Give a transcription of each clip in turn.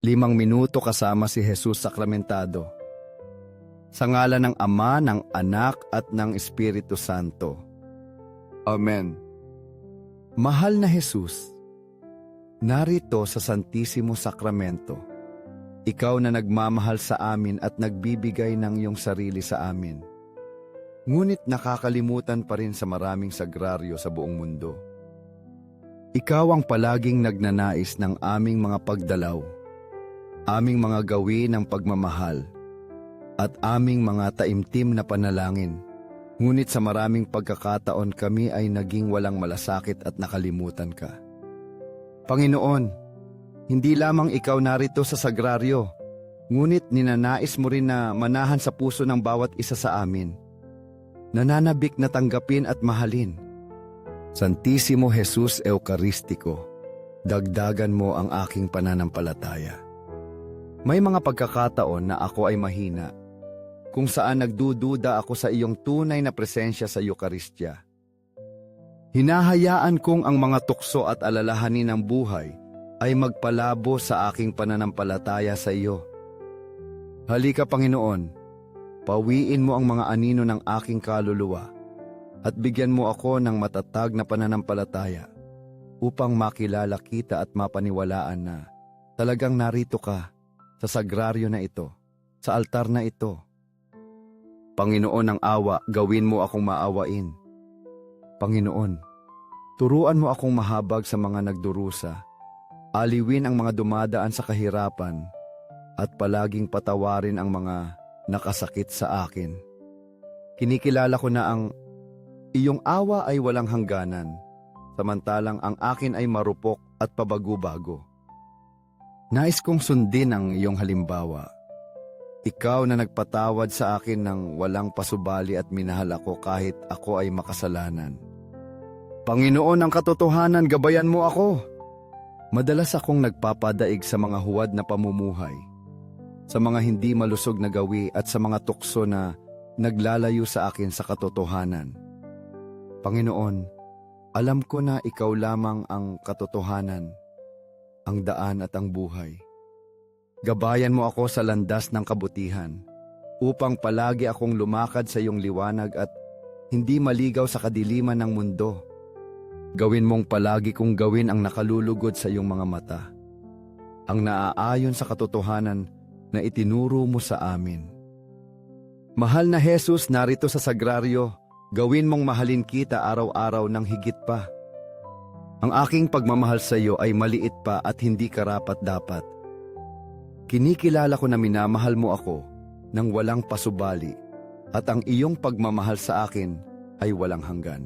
5 minuto kasama si Jesus sakramentado. Sa ngalan ng Ama, ng Anak at ng Espiritu Santo. Amen. Mahal na Jesus, narito sa Santissimo Sakramento, ikaw na nagmamahal sa amin at nagbibigay ng iyong sarili sa amin. Ngunit nakakalimutan pa rin sa maraming sagraryo sa buong mundo. Ikaw ang palaging nagnanais ng aming mga pagdalaw, aming mga gawin ng pagmamahal, at aming mga taimtim na panalangin. Ngunit sa maraming pagkakataon kami ay naging walang malasakit at nakalimutan ka. Panginoon, hindi lamang ikaw narito sa sagraryo, ngunit ninanais mo rin na manahan sa puso ng bawat isa sa amin. Nananabik na tanggapin at mahalin. Santissimo Jesus Eukaristiko, dagdagan mo ang aking pananampalataya. May mga pagkakataon na ako ay mahina, kung saan nagdududa ako sa iyong tunay na presensya sa Eukaristya. Hinahayaan kong ang mga tukso at alalahanin ng buhay ay magpalabo sa aking pananampalataya sa iyo. Halika Panginoon, pawiin mo ang mga anino ng aking kaluluwa at bigyan mo ako ng matatag na pananampalataya upang makilala kita at mapaniwalaan na talagang narito ka sa sagraryo na ito, sa altar na ito. Panginoon ng awa, gawin mo akong maawain. Panginoon, turuan mo akong mahabag sa mga nagdurusa, aliwin ang mga dumadaan sa kahirapan, at palaging patawarin ang mga nakasakit sa akin. Kinikilala ko na ang iyong awa ay walang hangganan, samantalang ang akin ay marupok at pabago-bago. Nais kong sundin ang iyong halimbawa. Ikaw na nagpatawad sa akin ng walang pasubali at minahal ako kahit ako ay makasalanan. Panginoon ng katotohanan, gabayan mo ako. Madalas akong nagpapadaig sa mga huwad na pamumuhay, sa mga hindi malusog na gawi at sa mga tukso na naglalayo sa akin sa katotohanan. Panginoon, alam ko na ikaw lamang ang katotohanan, ang daan at ang buhay. Gabayan mo ako sa landas ng kabutihan, upang palagi akong lumakad sa iyong liwanag at hindi maligaw sa kadiliman ng mundo. Gawin mong palagi kong gawin ang nakalulugod sa iyong mga mata, ang naaayon sa katotohanan na itinuro mo sa amin. Mahal na Jesus, narito sa sagraryo, gawin mong mahalin kita araw-araw ng higit pa. Ang aking pagmamahal sa iyo ay maliit pa at hindi karapat-dapat. Kinikilala ko na minamahal mo ako ng walang pasubali at ang iyong pagmamahal sa akin ay walang hanggan.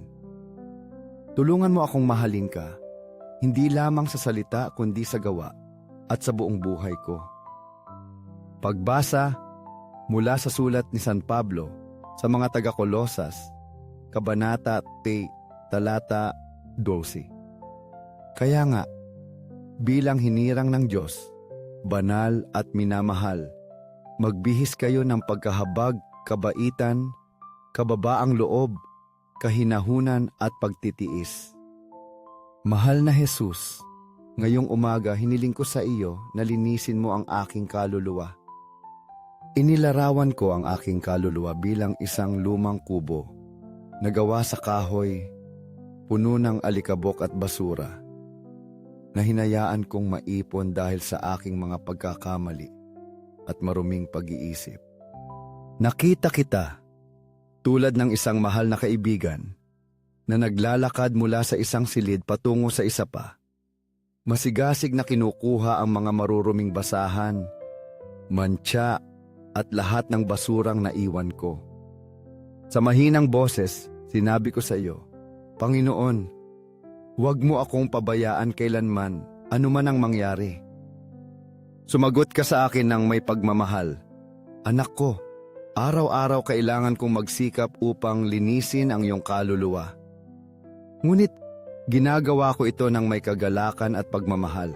Tulungan mo akong mahalin ka, hindi lamang sa salita kundi sa gawa at sa buong buhay ko. Pagbasa mula sa sulat ni San Pablo sa mga taga-Kolosas, Kabanata 3, talata 12. Kaya nga, bilang hinirang ng Diyos, banal at minamahal, magbihis kayo ng pagkahabag, kabaitan, kababaang loob, kahinahunan at pagtitiis. Mahal na Jesus, ngayong umaga hiniling ko sa iyo na linisin mo ang aking kaluluwa. Inilarawan ko ang aking kaluluwa bilang isang lumang kubo na gawa sa kahoy, puno ng alikabok at basura, na hinayaan kong maipon dahil sa aking mga pagkakamali at maruming pag-iisip. Nakita kita tulad ng isang mahal na kaibigan na naglalakad mula sa isang silid patungo sa isa pa. Masigasig na kinukuha ang mga maruruming basahan, mantsa at lahat ng basurang naiwan ko. Sa mahinang boses, sinabi ko sa iyo, Panginoon, huwag mo akong pabayaan kailanman, anuman ang mangyari. Sumagot ka sa akin ng may pagmamahal. Anak ko, araw-araw kailangan kong magsikap upang linisin ang iyong kaluluwa. Ngunit ginagawa ko ito ng may kagalakan at pagmamahal,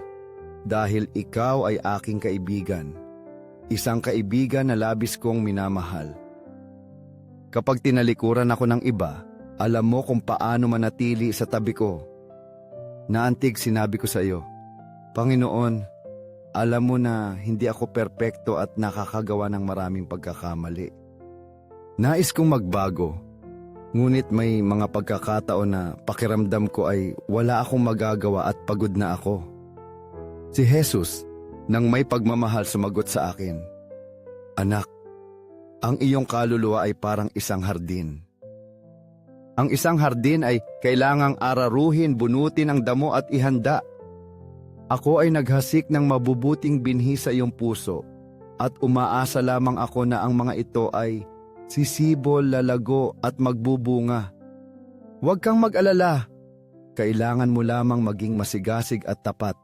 dahil ikaw ay aking kaibigan, isang kaibigan na labis kong minamahal. Kapag tinalikuran ako ng iba, alam mo kung paano manatili sa tabi ko. Naantig sinabi ko sa iyo, Panginoon, Alam mo na hindi ako perpekto at nakakagawa ng maraming pagkakamali. Nais kong magbago, ngunit may mga pagkakataon na pakiramdam ko ay wala akong magagawa at pagod na ako. Si Jesus, nang may pagmamahal, sumagot sa akin, "Anak, ang iyong kaluluwa ay parang isang hardin. Ang isang hardin ay kailangang araruhin, bunutin ang damo at ihanda. Ako ay naghasik ng mabubuting binhi sa iyong puso at umaasa lamang ako na ang mga ito ay sisibol, lalago at magbubunga. Huwag kang mag-alala. Kailangan mo lamang maging masigasig at tapat.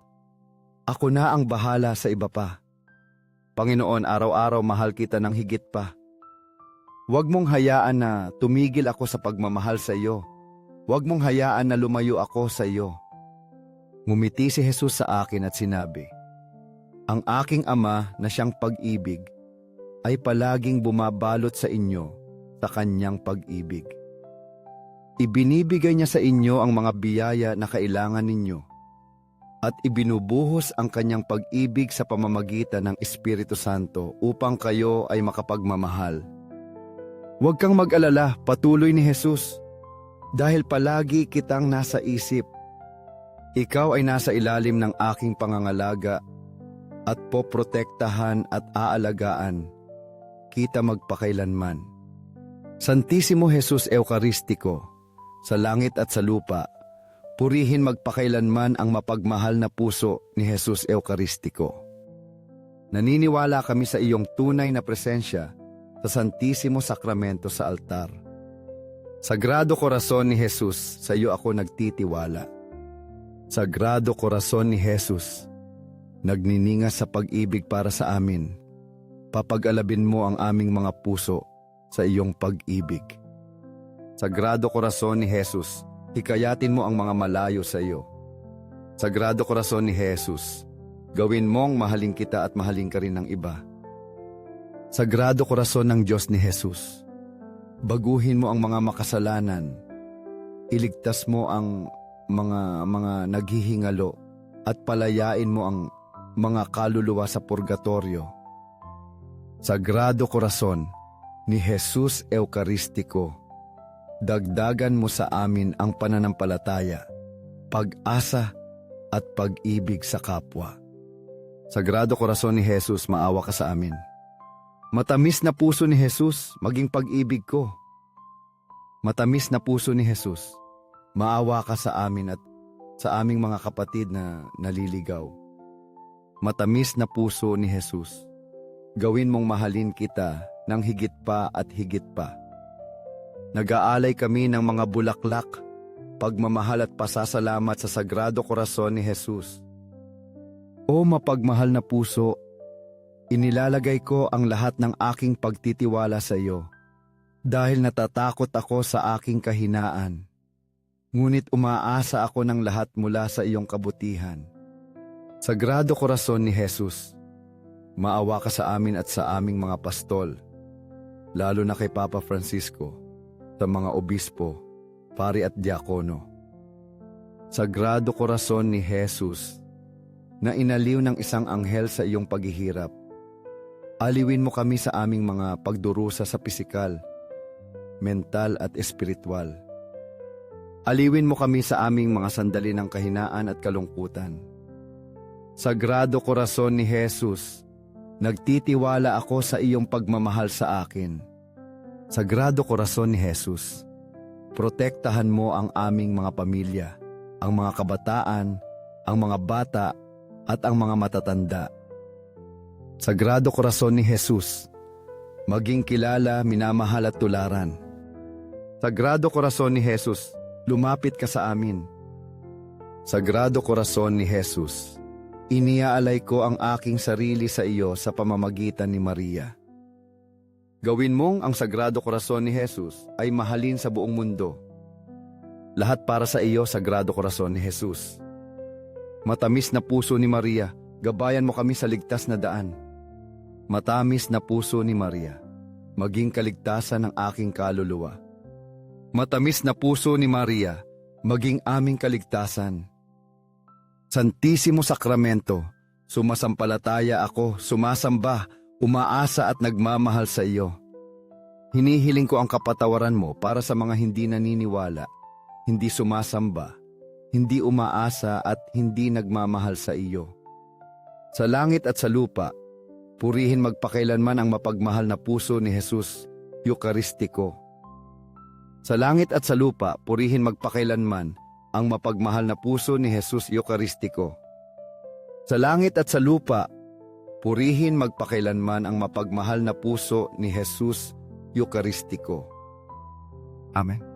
Ako na ang bahala sa iba pa. Panginoon, araw-araw mahal kita ng higit pa. Huwag mong hayaan na tumigil ako sa pagmamahal sa iyo. Huwag mong hayaan na lumayo ako sa iyo." Ngumiti si Jesus sa akin at sinabi, "Ang aking Ama na siyang pag-ibig ay palaging bumabalot sa inyo sa kanyang pag-ibig. Ibinibigay niya sa inyo ang mga biyaya na kailangan ninyo at ibinubuhos ang kanyang pag-ibig sa pamamagitan ng Espiritu Santo upang kayo ay makapagmamahal. Huwag kang mag-alala," patuloy ni Jesus, "dahil palagi kitang nasa isip. Ikaw ay nasa ilalim ng aking pangangalaga at poprotektahan at aalagaan kita magpakailanman. Santissimo Jesus Eukaristiko, sa langit at sa lupa, purihin magpakailanman ang mapagmahal na puso ni Jesus Eukaristiko. Naniniwala kami sa iyong tunay na presensya sa Santissimo Sakramento sa altar. Sagrado Corazon ni Jesus, sa iyo ako nagtitiwala. Sagrado Corazon ni Jesus, nagniningas sa pag-ibig para sa amin. Papag-alabin mo ang aming mga puso sa iyong pag-ibig. Sagrado Corazon ni Jesus, hikayatin mo ang mga malayo sa iyo. Sagrado Corazon ni Jesus, gawin mong mahalin kita at mahalin ka rin ng iba. Sagrado Corazon ng Diyos ni Jesus, baguhin mo ang mga makasalanan. Iligtas mo ang mga naghihingalo at palayain mo ang mga kaluluwa sa purgatorio. Sagrado Corazon ni Jesus Eukaristiko, dagdagan mo sa amin ang pananampalataya, pag-asa at pag-ibig sa kapwa. Sagrado Corazon ni Jesus, maawa ka sa amin. Matamis na puso ni Jesus, maging pag-ibig ko. Matamis na puso ni Jesus, maawa ka sa amin at sa aming mga kapatid na naliligaw. Matamis na puso ni Jesus, gawin mong mahalin kita ng higit pa at higit pa. Nag-aalay kami ng mga bulaklak, pagmamahal at pasasalamat sa Sagrado Corazon ni Jesus. O mapagmahal na puso, inilalagay ko ang lahat ng aking pagtitiwala sa iyo dahil natatakot ako sa aking kahinaan. Ngunit umaasa ako ng lahat mula sa iyong kabutihan. Sagrado Corazon ni Jesus, maawa ka sa amin at sa aming mga pastol, lalo na kay Papa Francisco, sa mga obispo, pari at diakono. Sagrado Corazon ni Jesus, na inaliw ng isang anghel sa iyong paghihirap, aliwin mo kami sa aming mga pagdurusa sa pisikal, mental at espiritual. Aliwin mo kami sa aming mga sandali ng kahinaan at kalungkutan. Sagrado Corazon ni Jesus, nagtitiwala ako sa iyong pagmamahal sa akin. Sagrado Corazon ni Jesus, protektahan mo ang aming mga pamilya, ang mga kabataan, ang mga bata at ang mga matatanda. Sagrado Corazon ni Jesus, maging kilala, minamahal at tularan. Sagrado Corazon ni Jesus, lumapit ka sa amin. Sagrado Corazon ni Jesus, iniaalay ko ang aking sarili sa iyo sa pamamagitan ni Maria. Gawin mong ang Sagrado Corazon ni Jesus ay mahalin sa buong mundo. Lahat para sa iyo, Sagrado Corazon ni Jesus. Matamis na puso ni Maria, gabayan mo kami sa ligtas na daan. Matamis na puso ni Maria, maging kaligtasan ng aking kaluluwa. Matamis na puso ni Maria, maging aming kaligtasan. Santissimo Sakramento, Sumasampalataya ako, sumasamba, umaasa at nagmamahal sa iyo. Hinihiling ko ang kapatawaran mo para sa mga hindi naniniwala, hindi sumasamba, hindi umaasa at hindi nagmamahal sa iyo. Sa langit at sa lupa, purihin magpakailanman ang mapagmahal na puso ni Jesus Eukaristiko. Sa langit at sa lupa, purihin magpakailanman ang mapagmahal na puso ni Jesus Eukaristiko. Sa langit at sa lupa, purihin magpakailanman ang mapagmahal na puso ni Jesus Eukaristiko. Amen.